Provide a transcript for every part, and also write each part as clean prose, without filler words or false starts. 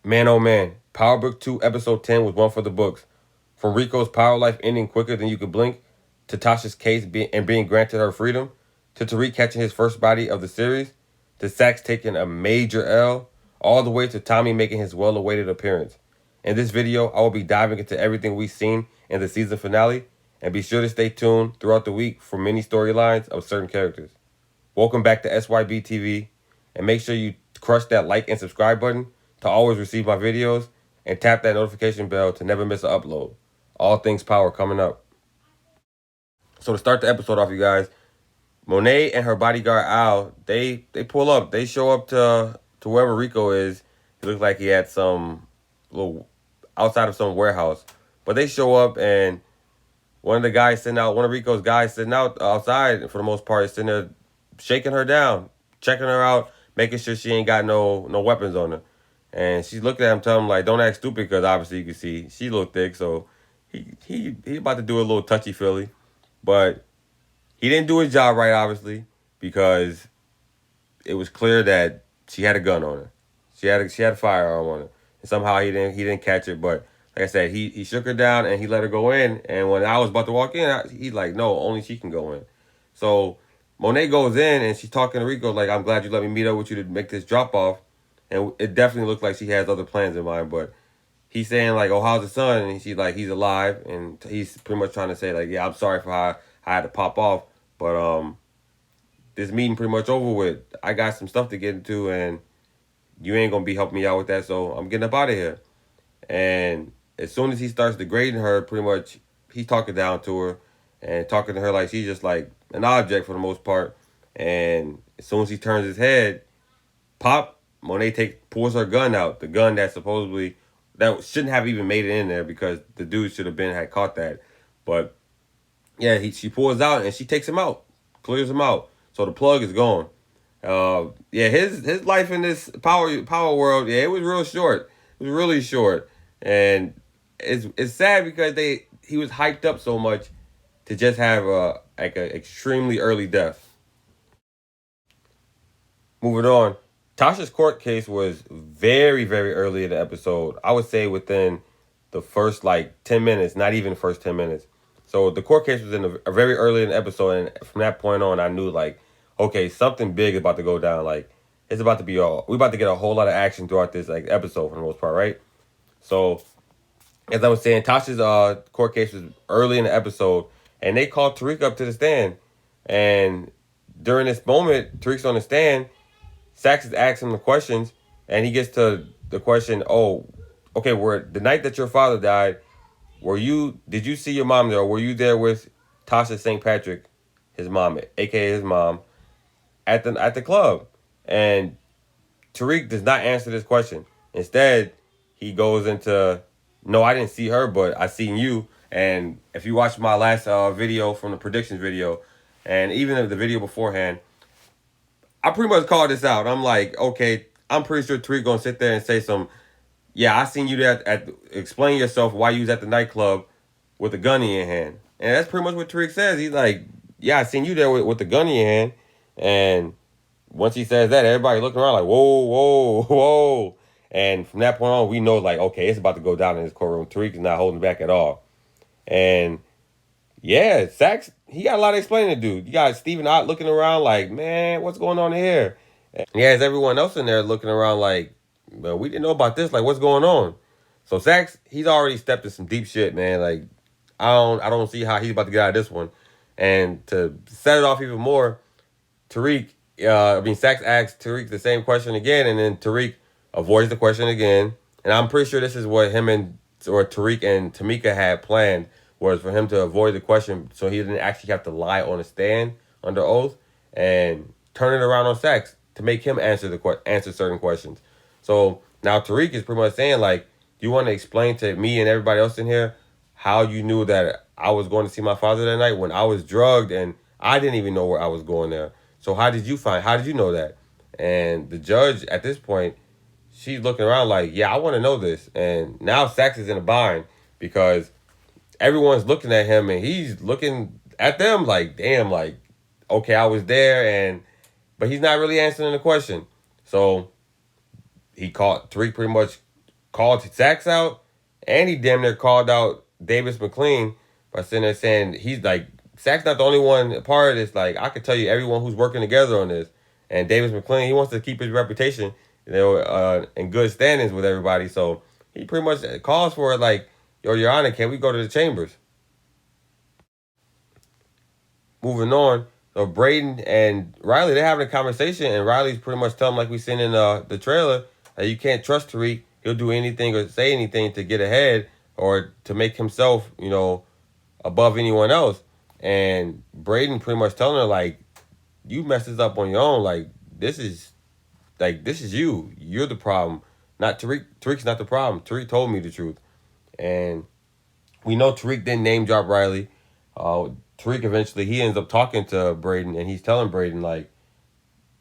Man, oh man, Power Book 2, Episode 10 was one for the books. From Rico's power life ending quicker than you could blink, to Tasha's case being granted her freedom, to Tariq catching his first body of the series, to Sax taking a major L, all the way to Tommy making his well-awaited appearance. In this video, I will be diving into everything we've seen in the season finale, and be sure to stay tuned throughout the week for many storylines of certain characters. Welcome back to SYB TV, and make sure you crush that like and subscribe button to always receive my videos, and tap that notification bell to never miss an upload. All things power coming up. So to start the episode off, you guys, Monet and her bodyguard Al, they pull up. They show up to wherever Rico is. It looks like he had some little outside of some warehouse. But they show up, and one of Rico's guys sitting out outside for the most part is sitting there shaking her down, checking her out, making sure she ain't got no weapons on her. And she's looking at him, telling him like, "Don't act stupid," because obviously you can see she a little thick, so he about to do a little touchy feely, but he didn't do his job right, obviously, because it was clear that she had a gun on her. She had a firearm on her, and somehow he didn't catch it. But like I said, he shook her down and he let her go in. And when I was about to walk in, he's like, "No, only she can go in." So Monet goes in and she's talking to Rico like, "I'm glad you let me meet up with you to make this drop off." And it definitely looked like she has other plans in mind, but he's saying like, "Oh, how's the son?" And she's like, "He's alive," and he's pretty much trying to say like, "Yeah, I'm sorry for how I had to pop off, but this meeting pretty much over with. I got some stuff to get into, and you ain't gonna be helping me out with that, so I'm getting up out of here." And as soon as he starts degrading her, pretty much he's talking down to her and talking to her like she's just like an object for the most part. And as soon as he turns his head, pop, Monet pulls her gun out, the gun that shouldn't have even made it in there because the dude should have had caught that. But yeah, she pulls out and she takes him out, clears him out. So the plug is gone. Yeah, his life in this power world, yeah, it was real short. It was really short, and it's sad because he was hyped up so much to just have an extremely early death. Moving on, Tasha's court case was very, very early in the episode. I would say within the first like 10 minutes, not even the first 10 minutes. So the court case was a very early in the episode, and from that point on, I knew like, okay, something big is about to go down. Like it's about to be we about to get a whole lot of action throughout this like episode for the most part, right? So as I was saying, Tasha's court case was early in the episode, and they called Tariq up to the stand, and during this moment, Tariq's on the stand. Sax is asking him the questions, and he gets to the question, "Oh, okay, the night that your father died, did you see your mom there, or were you there with Tasha St. Patrick, his mom, aka his mom, at the club?" And Tariq does not answer this question. Instead, he goes into, "No, I didn't see her, but I seen you." And if you watch my last video from the predictions video, and even the video beforehand, I pretty much called this out. I'm like, okay, I'm pretty sure Tariq gonna sit there and say "Yeah, I seen you there explain yourself why you was at the nightclub with a gun in your hand." And that's pretty much what Tariq says. He's like, "Yeah, I seen you there with the gun in your hand." And once he says that, everybody looking around like, "Whoa, whoa, whoa." And from that point on, we know like, okay, it's about to go down in this courtroom. Tariq is not holding back at all. And yeah, Sax, he got a lot of explaining to do. You got Stephen Ott looking around like, "Man, what's going on here?" And he has everyone else in there looking around like, "Well, we didn't know about this. Like, what's going on?" So Sax, he's already stepped in some deep shit, man. Like, I don't see how he's about to get out of this one. And to set it off even more, Sax asks Tariq the same question again, and then Tariq avoids the question again. And I'm pretty sure this is what Tariq and Tamika had planned, was for him to avoid the question so he didn't actually have to lie on a stand under oath, and turn it around on Sax to make him answer certain questions. So now Tariq is pretty much saying like, "Do you want to explain to me and everybody else in here how you knew that I was going to see my father that night when I was drugged and I didn't even know where I was going there? So how did you know that?" And the judge at this point, she's looking around like, "Yeah, I want to know this." And now Sax is in a bind because everyone's looking at him and he's looking at them like, "Damn, like, okay, I was there," but he's not really answering the question. So he caught Tariq pretty much called Saxe out, and he damn near called out Davis McLean by sitting there saying he's like, Saxe not the only one part of this. Like, I could tell you everyone who's working together on this. And Davis McLean, he wants to keep his reputation, in good standings with everybody. So he pretty much calls for it like, yo, Your Honor, can we go to the chambers? Moving on, so Brayden and Riley, they're having a conversation, and Riley's pretty much telling him, like we seen in the trailer, that you can't trust Tariq. He'll do anything or say anything to get ahead or to make himself, above anyone else. And Brayden pretty much telling her, like, you messed this up on your own. This is you. You're the problem, not Tariq. Tariq's not the problem. Tariq told me the truth, and we know Tariq didn't name drop Riley. Tariq eventually he ends up talking to Brayden, and he's telling Brayden like,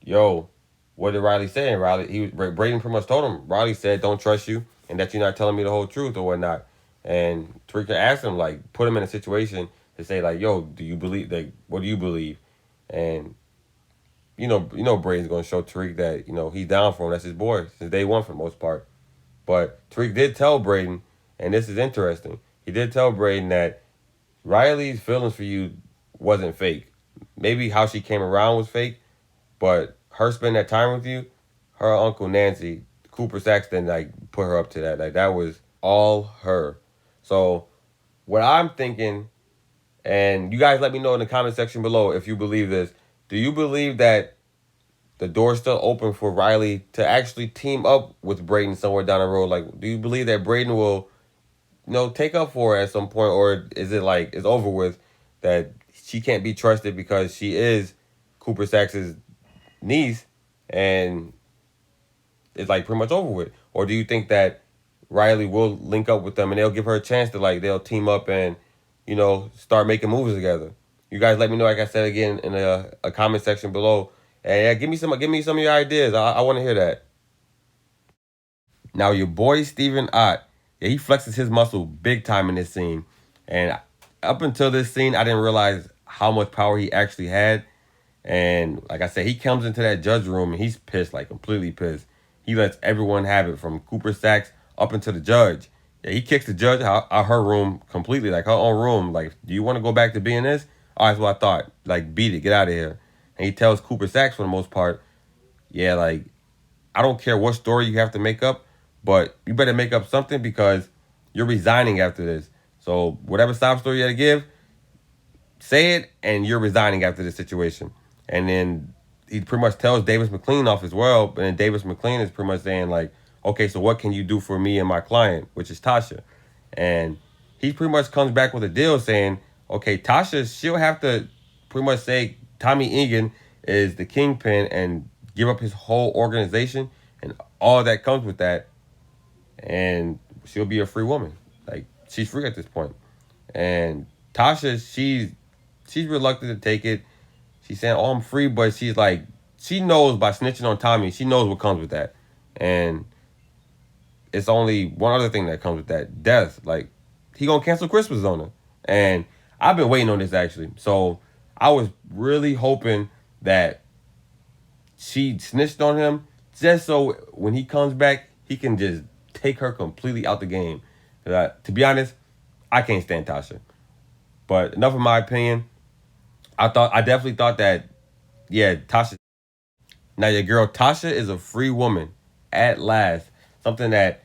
"Yo, what did Riley say?" And Brayden pretty much told him, Riley said, "Don't trust you, and that you're not telling me the whole truth or whatnot." And Tariq asked him, like, put him in a situation to say like, "Yo, do you believe? Like, what do you believe?" And Brayden's gonna show Tariq that he's down for him. That's his boy since day one for the most part. But Tariq did tell Brayden, and this is interesting. He did tell Brayden that Riley's feelings for you wasn't fake. Maybe how she came around was fake, but her spending that time with you, her Uncle Nancy, Cooper Saxton, like, put her up to that. Like, that was all her. So what I'm thinking, and you guys let me know in the comment section below if you believe this. Do you believe that the door's still open for Riley to actually team up with Brayden somewhere down the road? Like, do you believe that Brayden will, take up for her at some point, or is it like it's over with, that she can't be trusted because she is Cooper Sax's niece, and it's like pretty much over with? Or do you think that Riley will link up with them and they'll give her a chance to, like, they'll team up and start making moves together? You guys let me know, like I said again, in a comment section below. And yeah, give me some of your ideas. I want to hear that. Now, your boy Stephen Ott, yeah, he flexes his muscle big time in this scene. And up until this scene, I didn't realize how much power he actually had. And like I said, he comes into that judge room and he's pissed, like completely pissed. He lets everyone have it, from Cooper Saxe up into the judge. Yeah, he kicks the judge out her room completely, like her own room. Like, do you want to go back to being this? All right, that's what I thought. Like, beat it, get out of here. And he tells Cooper Saxe, for the most part, yeah, like, I don't care what story you have to make up, but you better make up something because you're resigning after this. So whatever sob story you had to give, say it, and you're resigning after this situation. And then he pretty much tells Davis McLean off as well. But then Davis McLean is pretty much saying like, okay, so what can you do for me and my client, which is Tasha? And he pretty much comes back with a deal saying, okay, Tasha, she'll have to pretty much say Tommy Egan is the kingpin and give up his whole organization and all that comes with that, and she'll be a free woman. Like, she's free at this point. And Tasha, she's reluctant to take it. She's saying, "Oh, I'm free," but she's like, she knows by snitching on Tommy, she knows what comes with that. And it's only one other thing that comes with that: death. Like, he gonna cancel Christmas on her. And I've been waiting on this, actually. So I was really hoping that she snitched on him just so when he comes back, he can just take her completely out the game. To be honest, I can't stand Tasha. But enough of my opinion. I definitely thought that, yeah, Tasha. Now, your girl Tasha is a free woman at last. Something that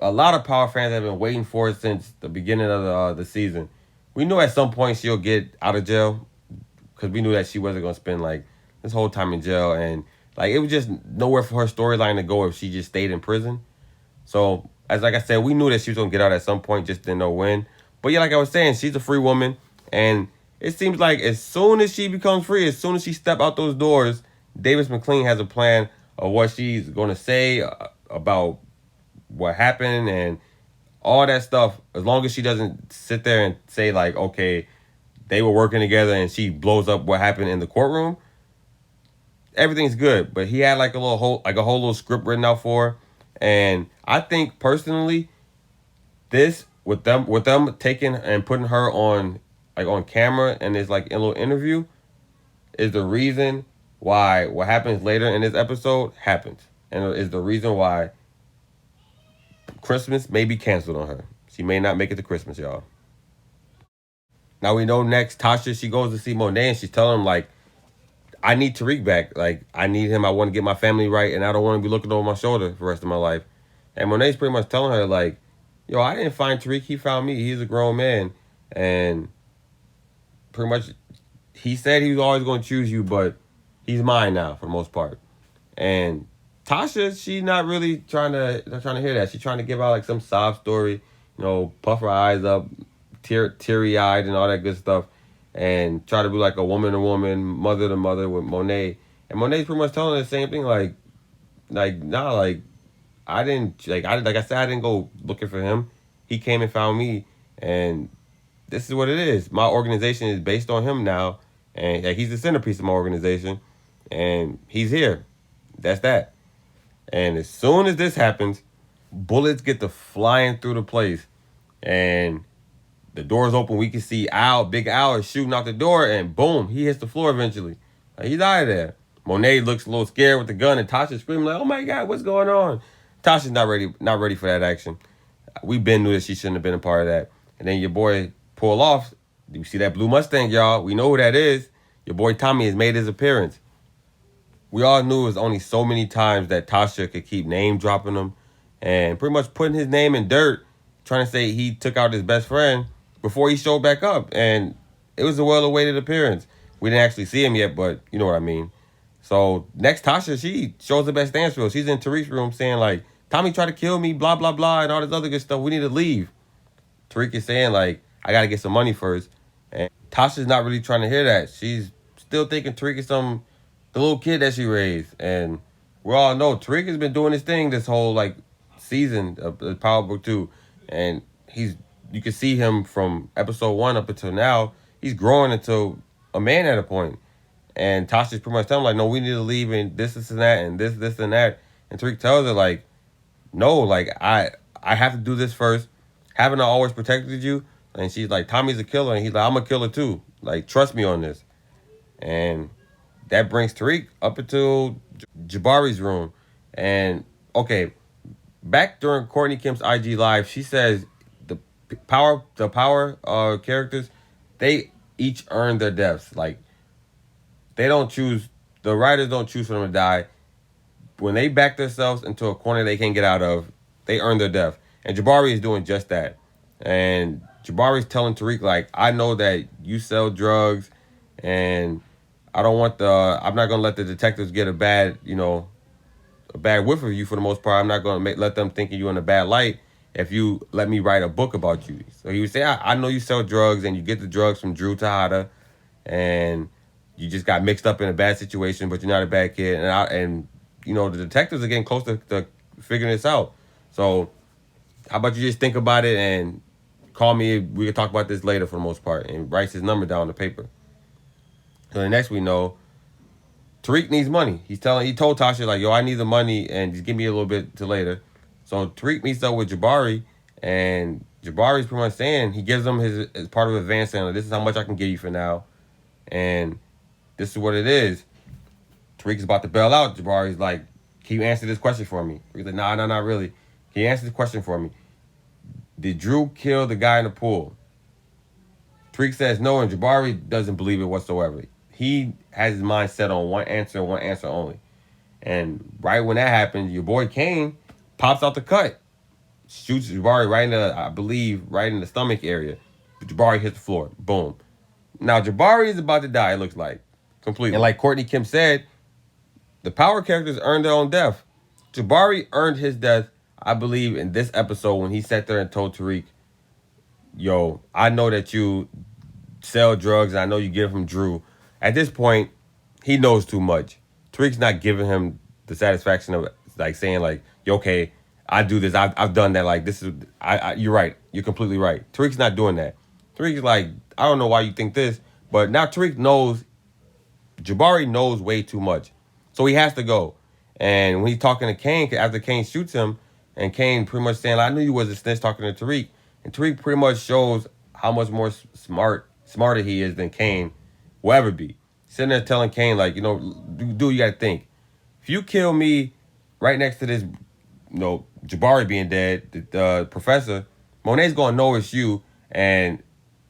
a lot of Power fans have been waiting for since the beginning of the season. We knew at some point she'll get out of jail, because we knew that she wasn't going to spend like this whole time in jail, and like it was just nowhere for her storyline to go if she just stayed in prison. So, like I said, we knew that she was going to get out at some point, just didn't know when. But yeah, like I was saying, she's a free woman, and it seems like as soon as she becomes free, as soon as she step out those doors, Davis McLean has a plan of what she's going to say about what happened and all that stuff. As long as she doesn't sit there and say like, okay, they were working together, and she blows up what happened in the courtroom, everything's good. But he had like a whole little script written out for her. And I think personally, this with them taking and putting her on camera and it's like a little interview is the reason why what happens later in this episode happens, and is the reason why Christmas may be canceled on her. She may not make it to Christmas, y'all. Now we know next, Tasha, she goes to see Monet and she's telling him, like, I need Tariq back. Like, I need him. I want to get my family right and I don't want to be looking over my shoulder for the rest of my life. And Monet's pretty much telling her, like, yo, I didn't find Tariq. He found me. He's a grown man. And pretty much, he said he was always going to choose you, but he's mine now for the most part. And Tasha, she not really trying to hear that. She's trying to give out like some sob story, puff her eyes up, teary eyed, and all that good stuff, and try to be like a woman to woman, mother to mother with Monet. And Monet's pretty much telling her the same thing, nah, like I didn't like I said, I didn't go looking for him. He came and found me, and this is what it is. My organization is based on him now, and like, he's the centerpiece of my organization, and he's here. That's that. And as soon as this happens, bullets get to flying through the place, and the doors open. We can see Big Al is shooting out the door, and boom, he hits the floor eventually. Like, he's out of there. Monet looks a little scared with the gun, and Tasha's screaming like, "Oh my God, what's going on?" Tasha's not ready for that action. We been knew that she shouldn't have been a part of that. And then your boy pull off. You see that blue Mustang, y'all? We know who that is. Your boy Tommy has made his appearance. We all knew it was only so many times that Tasha could keep name dropping him and pretty much putting his name in dirt, trying to say he took out his best friend before he showed back up. And it was a well-awaited appearance. We didn't actually see him yet, but you know what I mean. So next, Tasha, she shows the best dance She's in Tariq's room saying, like, Tommy tried to kill me, blah, blah, blah, and all this other good stuff. We need to leave. Tariq is saying, like, I got to get some money first. And Tasha's not really trying to hear that. She's still thinking Tariq is the little kid that she raised. And we all know Tariq has been doing his thing this whole, like, season of the Power Book 2. And you can see him from episode 1 up until now. He's growing into a man at a point. And Tasha's pretty much telling him, like, no, we need to leave and this and that and this and that. And Tariq tells her, like, no, like, I have to do this first. Haven't I always protected you? And she's like, Tommy's a killer. And he's like, I'm a killer too. Like, trust me on this. And that brings Tariq up into Jabari's room. And, okay, back during Courtney Kim's IG Live, she says the power characters, they each earn their deaths. Like, the writers don't choose for them to die. When they back themselves into a corner they can't get out of, they earn their death. And Jabari is doing just that. And Jabari's telling Tariq, like, I know that you sell drugs, and I'm not gonna let the detectives get a bad whiff of you for the most part. I'm not gonna let them think of you in a bad light if you let me write a book about you. So he would say, I know you sell drugs, and you get the drugs from Drew Tejada, and you just got mixed up in a bad situation, but you're not a bad kid. And the detectives are getting close to figuring this out. So how about you just think about it and call me? We can talk about this later for the most part. And writes his number down on the paper. So the next we know, Tariq needs money. He told Tasha, like, yo, I need the money and just give me a little bit to later. So Tariq meets up with Jabari, and Jabari's pretty much saying, he gives him his part of advance, saying, like, this is how much I can give you for now. And this is what it is. Tariq's about to bail out. Jabari's like, can you answer this question for me? He's like, nah, not really. Can you answer this question for me? Did Drew kill the guy in the pool? Tariq says no, and Jabari doesn't believe it whatsoever. He has his mind set on one answer and one answer only. And right when that happens, your boy Kane pops out the cut. Shoots Jabari right in the stomach area. Jabari hits the floor. Boom. Now, Jabari is about to die, it looks like. Completely. And like Courtney Kim said, the power characters earned their own death. Jabari earned his death, I believe, in this episode when he sat there and told Tariq, yo, I know that you sell drugs and I know you get it from Drew. At this point, he knows too much. Tariq's not giving him the satisfaction of, like, saying, like, yo, okay, I do this. I've done that. Like, this is, you're right. You're completely right. Tariq's not doing that. Tariq's like, I don't know why you think this, but now Tariq knows, Jabari knows way too much. So he has to go. And when he's talking to Kane, after Kane shoots him, and Kane pretty much saying, I knew you was a snitch, talking to Tariq. And Tariq pretty much shows how much more smarter he is than Kane will ever be. Sitting there telling Kane, like, dude, you got to think. If you kill me right next to this Jabari being dead, the professor, Monet's gonna know it's you, and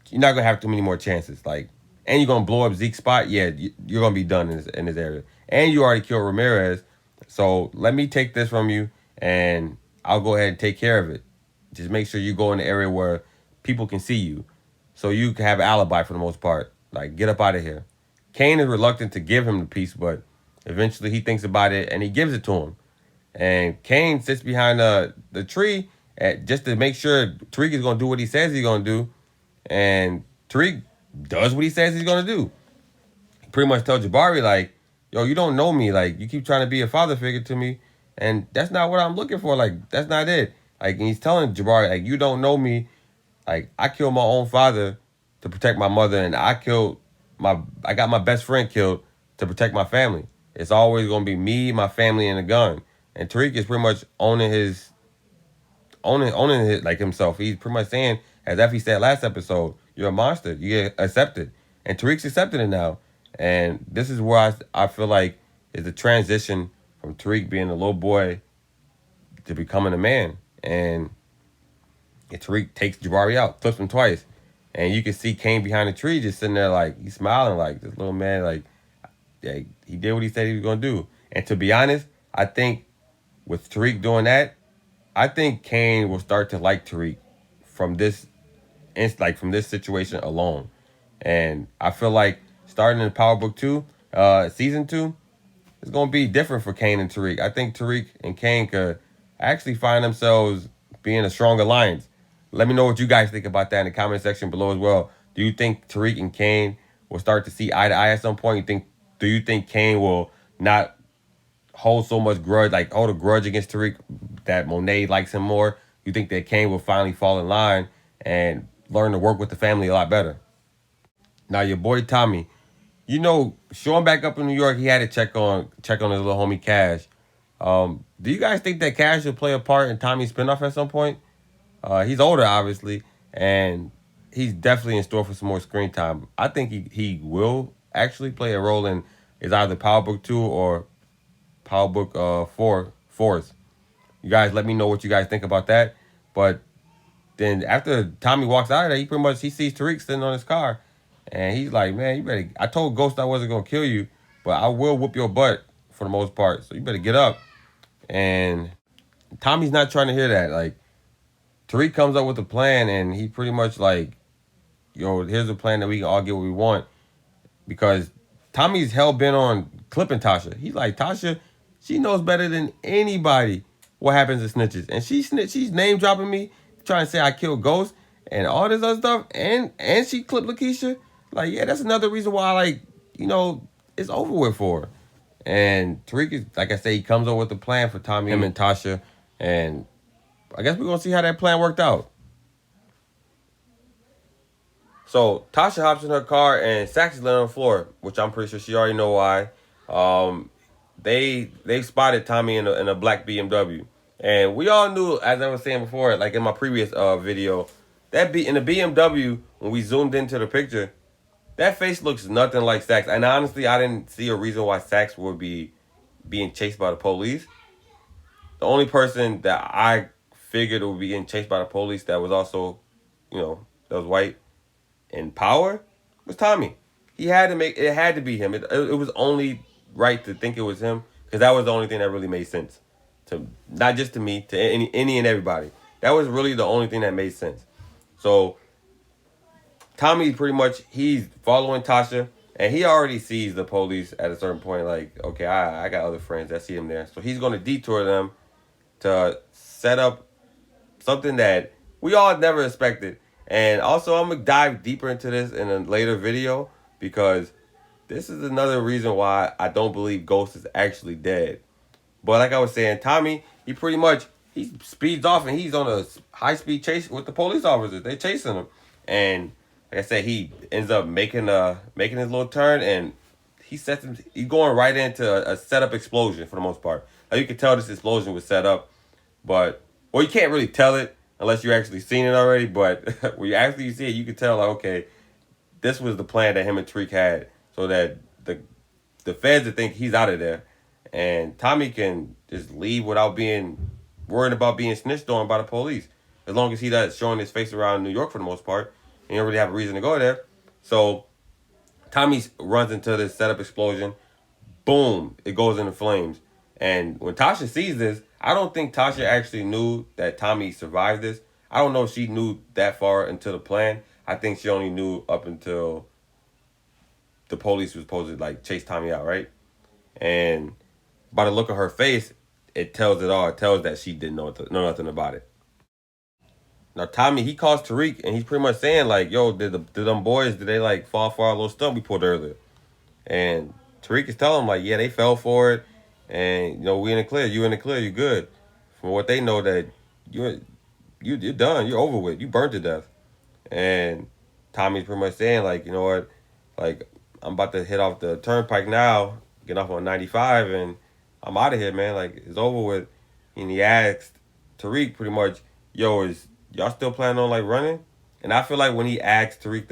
you're not gonna have too many more chances. Like, and you're gonna blow up Zeke's spot. Yeah, you're gonna be done in this area, and you already killed Ramirez. So let me take this from you, and I'll go ahead and take care of it. Just make sure you go in the area where people can see you, so you can have an alibi for the most part. Like, get up out of here. Kane is reluctant to give him the piece, but eventually he thinks about it and he gives it to him. And Kane sits behind the tree just to make sure Tariq is going to do what he says he's going to do. And Tariq does what he says he's going to do. He pretty much tells Jabari, like, yo, you don't know me. Like, you keep trying to be a father figure to me. And that's not what I'm looking for. Like, that's not it. Like, and he's telling Jabari, like, you don't know me. Like, I killed my own father to protect my mother. And I got my best friend killed to protect my family. It's always going to be me, my family, and a gun. And Tariq is pretty much owning his like himself. He's pretty much saying, as Effie said last episode, you're a monster. You get accepted. And Tariq's accepted it now. And this is where I feel like is the transition from Tariq being a little boy to becoming a man. And Tariq takes Jabari out, flips him twice. And you can see Kane behind the tree just sitting there like, he's smiling like this little man, like, yeah, he did what he said he was going to do. And to be honest, I think with Tariq doing that, I think Kane will start to like Tariq from this situation alone. And I feel like starting in Power Book 2, Season 2, it's going to be different for Kane and Tariq. I think Tariq and Kane could actually find themselves being a strong alliance. Let me know what you guys think about that in the comment section below as well. Do you think Tariq and Kane will start to see eye to eye at some point? Do you think Kane will not hold so much grudge, like hold a grudge against Tariq that Monet likes him more? You think that Kane will finally fall in line and learn to work with the family a lot better? Now your boy Tommy, showing back up in New York, he had to check on his little homie Cash. Do you guys think that Cash will play a part in Tommy's spinoff at some point? He's older, obviously, and he's definitely in store for some more screen time. I think he will actually play a role in is either Power Book 2 or Power Book 4. You guys let me know what you guys think about that. But then after Tommy walks out of there, he sees Tariq sitting on his car. And he's like, man, you better... I told Ghost I wasn't going to kill you, but I will whoop your butt for the most part. So you better get up. And Tommy's not trying to hear that. Like, Tariq comes up with a plan, and he pretty much like, yo, here's a plan that we can all get what we want. Because Tommy's hell-bent on clipping Tasha. He's like, Tasha, she knows better than anybody what happens to snitches. And she's name-dropping me, trying to say I killed Ghost and all this other stuff. And she clipped Lakeisha. Like, yeah, that's another reason why, like, it's over with for her. And Tariq is, like I say, he comes up with a plan for Tommy, him, and Tasha. And I guess we're going to see how that plan worked out. So Tasha hops in her car and Sax is laying on the floor, which I'm pretty sure she already know why. They spotted Tommy in a black BMW. And we all knew, as I was saying before, like in my previous video, that in the BMW, when we zoomed into the picture, that face looks nothing like Sax. And honestly, I didn't see a reason why Sax would be being chased by the police. The only person that I figured would be getting chased by the police that was also, that was white in power was Tommy. It had to be him. It was only right to think it was him because that was the only thing that really made sense. To not just to me, to any and everybody. That was really the only thing that made sense. So Tommy pretty much, he's following Tasha, and he already sees the police at a certain point. Like, okay, I got other friends that see him there, so he's going to detour them to set up something that we all never expected. And also, I'm going to dive deeper into this in a later video because this is another reason why I don't believe Ghost is actually dead. But like I was saying, Tommy, he speeds off and he's on a high-speed chase with the police officers. They're chasing him. And like I said, he ends up making his little turn, and he's going right into a setup explosion for the most part. Like, you can tell this explosion was set up, but, well, you can't really tell it unless you actually seen it already, but when you actually see it, you can tell, like, okay, this was the plan that him and Tariq had, so that the feds would think he's out of there, and Tommy can just leave without worrying about being snitched on by the police. As long as he does showing his face around New York for the most part, he don't really have a reason to go there. So Tommy runs into this setup explosion. Boom! It goes into flames. And when Tasha sees this, I don't think Tasha actually knew that Tommy survived this. I don't know if she knew that far into the plan. I think she only knew up until the police was supposed to like chase Tommy out, right? And by the look of her face, it tells it all. It tells that she didn't know nothing about it. Now Tommy, he calls Tariq and he's pretty much saying like, "Yo, did them boys did they like fall for our little stunt we pulled earlier?" And Tariq is telling him like, "Yeah, they fell for it, and we in the clear. You in the clear. You good." From what they know that you're done. You're over with. You burned to death. And Tommy's pretty much saying like, you know what, like I'm about to hit off the turnpike now, get off on 95, and I'm out of here, man. Like it's over with. And he asked Tariq pretty much, "Yo, is y'all still planning on like running?" And I feel like when he asked Tariq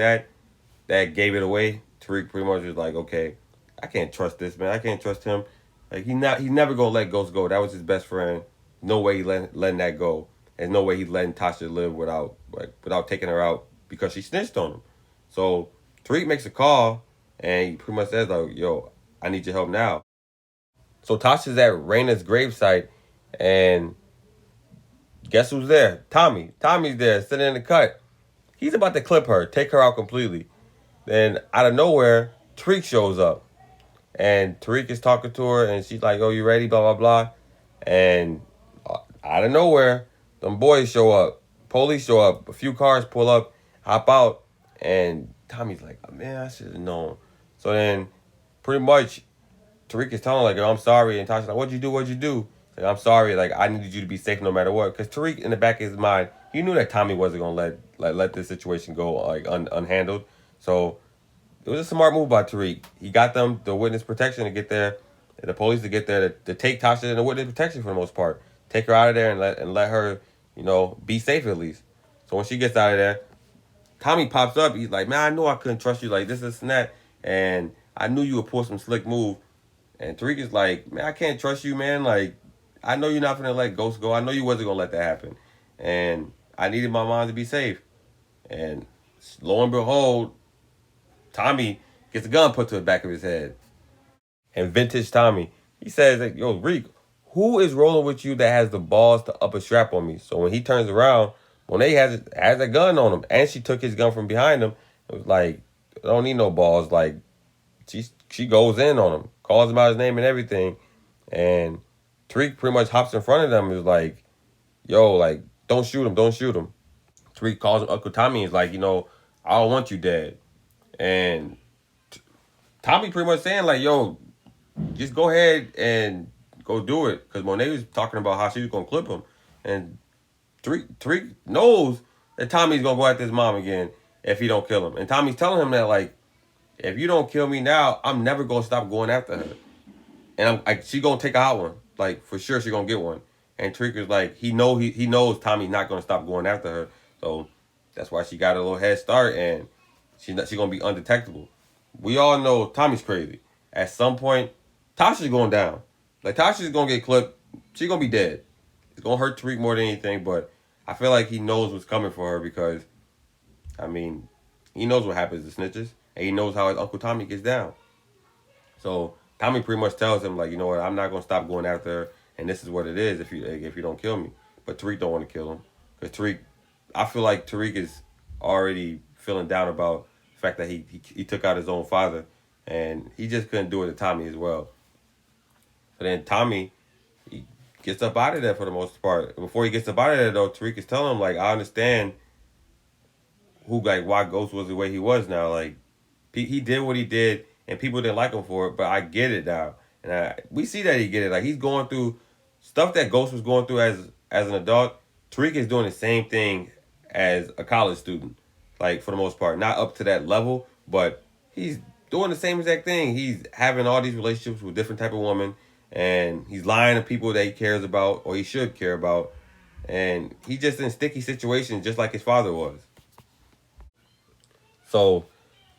that gave it away. Tariq pretty much was like, "Okay, I can't trust this man. I can't trust him. Like he never gonna let Ghost go. That was his best friend. No way he letting that go. There's no way he's letting Tasha live without taking her out because she snitched on him." So Tariq makes a call and he pretty much says like, "Yo, I need your help now." So Tasha's at Raina's gravesite and guess who's there? Tommy. Tommy's there, sitting in the cut. He's about to clip her, take her out completely. Then out of nowhere, Tariq shows up. And Tariq is talking to her and she's like, "Oh, you ready?" Blah, blah, blah. And out of nowhere, them boys show up. Police show up. A few cars pull up, hop out. And Tommy's like, "Oh, man, I should have known." So then pretty much Tariq is telling like, "Oh, I'm sorry." And Tasha's like, "What'd you do? What'd you do?" Like, "I'm sorry. Like, I needed you to be safe no matter what." Because Tariq, in the back of his mind, he knew that Tommy wasn't gonna let this situation go like unhandled. So it was a smart move by Tariq. He got them the witness protection to get there, the police to get there to take Tasha in the witness protection for the most part, take her out of there and let her be safe at least. So when she gets out of there, Tommy pops up. He's like, "Man, I knew I couldn't trust you like this and that, and I knew you would pull some slick move." And Tariq is like, "Man, I can't trust you, man. Like, I know you're not gonna let Ghost go. I know you wasn't gonna let that happen. And I needed my mom to be safe." And lo and behold, Tommy gets a gun put to the back of his head. And vintage Tommy, he says, like, "Yo, Reek, who is rolling with you that has the balls to up a strap on me?" So when he turns around, Monet has a gun on him, and she took his gun from behind him. It was like, I don't need no balls. Like she goes in on him, calls him out his name and everything, and Tariq pretty much hops in front of them. And is like, "Yo, like, don't shoot him, don't shoot him." Tariq calls him Uncle Tommy. He's like, "I don't want you dead." And Tommy pretty much saying like, "Yo, just go ahead and go do it," because Monet was talking about how she was gonna clip him, and Tariq knows that Tommy's gonna go at this mom again if he don't kill him, and Tommy's telling him that like, "If you don't kill me now, I'm never gonna stop going after her, and I'm like, she gonna take a hot one, like for sure she gonna get one." And Tariq is like, he knows Tommy's not gonna stop going after her, so that's why she got a little head start, and she gonna be undetectable. We all know Tommy's crazy. At some point, Tasha's going down. Like Tasha's gonna get clipped. She gonna be dead. It's gonna hurt Tariq more than anything, but I feel like he knows what's coming for her because, I mean, he knows what happens to snitches, and he knows how his Uncle Tommy gets down. So Tommy pretty much tells him like, "You know what? I'm not gonna stop going after her, and this is what it is if you don't kill me." But Tariq don't want to kill him because I feel like Tariq is already feeling down about the fact that he took out his own father, and he just couldn't do it to Tommy as well. But then Tommy, he gets up out of there for the most part. Before he gets up out of there though, Tariq is telling him like, "I understand why Ghost was the way he was now. Like he did what he did, and people didn't like him for it, but I get it now, and we see that he get it. Like he's going through stuff that Ghost was going through as an adult. Tariq is doing the same thing as a college student, like for the most part, not up to that level, but he's doing the same exact thing. He's having all these relationships with different type of women, and he's lying to people that he cares about or he should care about, and he's just in sticky situations, just like his father was. So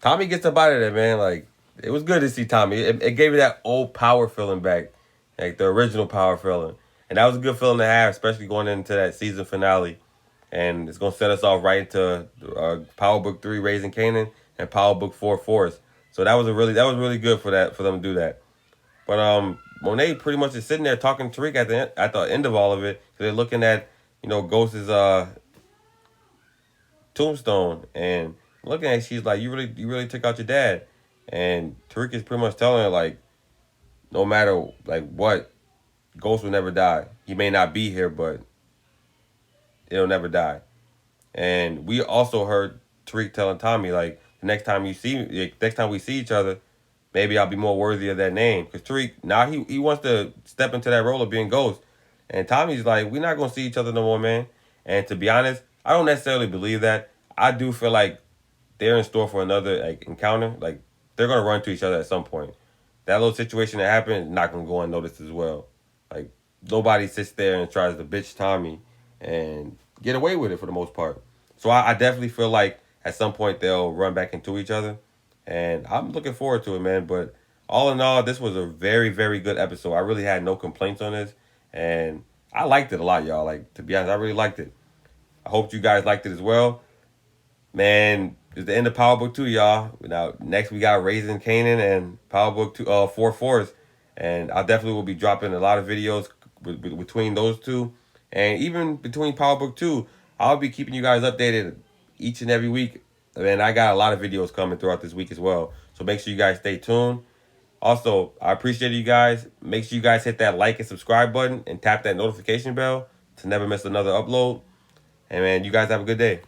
Tommy gets up out of there, man. Like it was good to see Tommy. It gave me that old power feeling back, like the original power feeling. And that was a good feeling to have, especially going into that season finale. And it's gonna set us off right into Power Book 3, Raising Kanan, and Power Book 4, Force. So that was really good for them to do that. But Monet pretty much is sitting there talking to Tariq at the end of all of it, because they're looking at Ghost's tombstone and looking at it, she's like, you really took out your dad, and Tariq is pretty much telling her like, no matter like what, Ghost will never die. He may not be here, but it'll never die. And we also heard Tariq telling Tommy like, next time we see each other, maybe I'll be more worthy of that name. Because Tariq, now he wants to step into that role of being Ghost. And Tommy's like, we're not going to see each other no more, man. And to be honest, I don't necessarily believe that. I do feel like they're in store for another like encounter. Like, they're going to run to each other at some point. That little situation that happened is not going to go unnoticed as well. Like, nobody sits there and tries to bitch Tommy and get away with it for the most part. So I definitely feel like at some point they'll run back into each other. And I'm looking forward to it, man. But all in all, this was a very, very good episode. I really had no complaints on this. And I liked it a lot, y'all. Like, to be honest, I really liked it. I hope you guys liked it as well. Man, it's the end of Power Book 2, y'all. Now, next we got Raising Kanan and Power Book 2, 4 Force. And I definitely will be dropping a lot of videos between those two. And even between Power Book 2, I'll be keeping you guys updated each and every week. And I got a lot of videos coming throughout this week as well. So make sure you guys stay tuned. Also, I appreciate you guys. Make sure you guys hit that like and subscribe button and tap that notification bell to never miss another upload. And man, you guys have a good day.